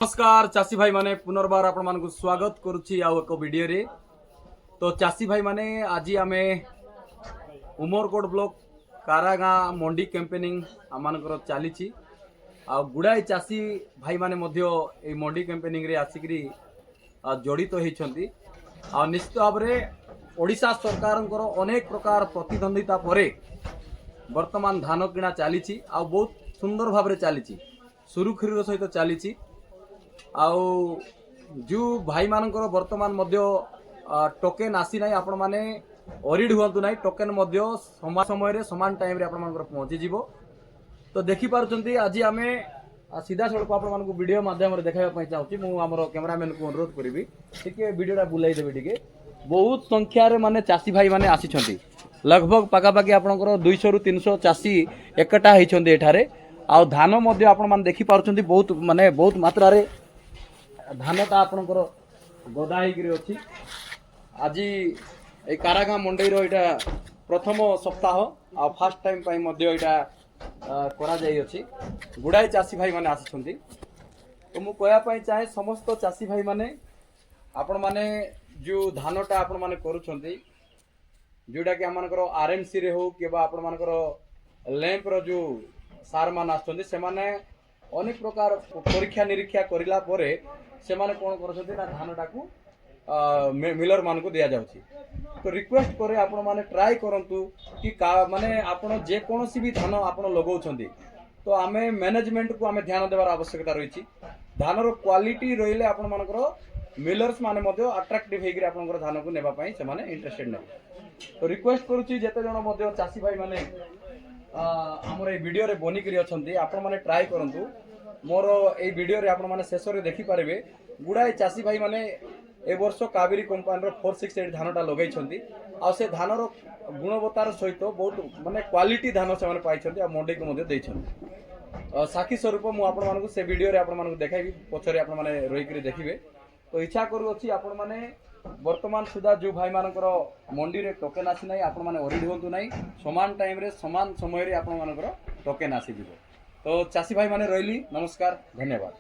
नमस्कार चाषी भाई माने पुनर्बार आपण मानकु स्वागत करुछि आउ एक वीडियो रे। तो चाषी भाई माने आज आमे उमरकोट ब्लॉक कारागाँ मंडी कैंपेनिंग आमानकर चलीछि आ गुड़ाई चाषी भाई माने मध्य ए मंडी कैंपेनिंग रे आसिकरी जड़ित होइछंती आ निश्चित भाव रे ओडिशा सरकारंकर अनेक प्रकार प्रतिद्वंदिता परे वर्तमान धान किणा चलीछि आ बहुत सुंदर भाव रे चलीछि सुरुखुरुर सहित चलीछि आउ जो भाई मानकर वर्तमान मध्य टोकेन आसी ना आपण माने ओरिड हुअतु ना टोकेन मध्य समान समय रे समान टाइम रे आपण मानकर पहुंची जिवो। तो देखि पारुचंती आज आमे सीधा सड़क आपण मानकु वीडियो माध्यम रे देखाइबा पई चाहूची मु हमरो कैमरामैन को अनुरोध करबी टिके वीडियोटा बुलाई देबे टिके। बहुत संख्या रे माने चासी भाई माने आसी छंती लगभग पाका पाकी आपनकर 200 रु 300 चासी एकटा हेइ छंती एठारे आ धान मध्य आपण मान देखि पारुचंती बहुत माने बहुत मात्रा रे धानटा आपणकर गदा होगी आज ये कारागाँ मंडी रा प्रथम सप्ताह आ फास्ट टाइम करा गुड़ाई चाषी भाई माने आसी। तो मु कहवाई चाहे समस्त चाषी भाई माने आपण माने जो धानटा आपण माने करूछंती जोटा कि आमनकर आरएमसी रे हो कि आपण मानकर लैंप रो जो सार मान आछंती से माने अनेक प्रकार परीक्षा निरीक्षा करिला परे से माने कोन करछंती ना धानटा को मिलर मान को दिया जाउची। तो रिक्वेस्ट करे आपण माने ट्राई करंतु कि माने आपण जे कोनोसी भी धान आपण लगाउछंती तो आमे मैनेजमेंट को आमे ध्यान देवार आवश्यकता रहिछि। धान रो क्वालिटी रहिले आपण मानकर मिलर्स माने मध्य अट्रैक्टिव हेगिर आपनकर धान को नेबा पई से माने इंटरेस्टेड नै। तो रिक्वेस्ट करूची जेते जण मध्य चासी भाई माने हमर ए वीडियो रे बनी करी अछंती आपण माने ट्राई करंतु मोर ए वीडियो रे आपण माने शेष रे देखि पारबे गुड़ाई चासी भाई माने ए वर्ष कावेरी कंपनी रो 468 धानटा लगाई छंती आ से धान रो गुणवत्तार सहित बहुत माने क्वालिटी धान से माने पाई छंती आ मंडी को मध्ये देई छंती। साखी स्वरूप मु आपण मानकु से वीडियो रे आपण मानकु देखाइबी पछरे आपण माने रही करी देखिबे। तो इच्छा करू अछि आपण माने वर्तमान सुधा जो भाई मानकर मंडी रे टोकेन आसी नै आपण माने ओरिड होंतु नै समान टाइम रे समान समय रे आपण मानकर टोकेन आसी दिबो। तो चासी भाई माने रहिली नमस्कार धन्यवाद।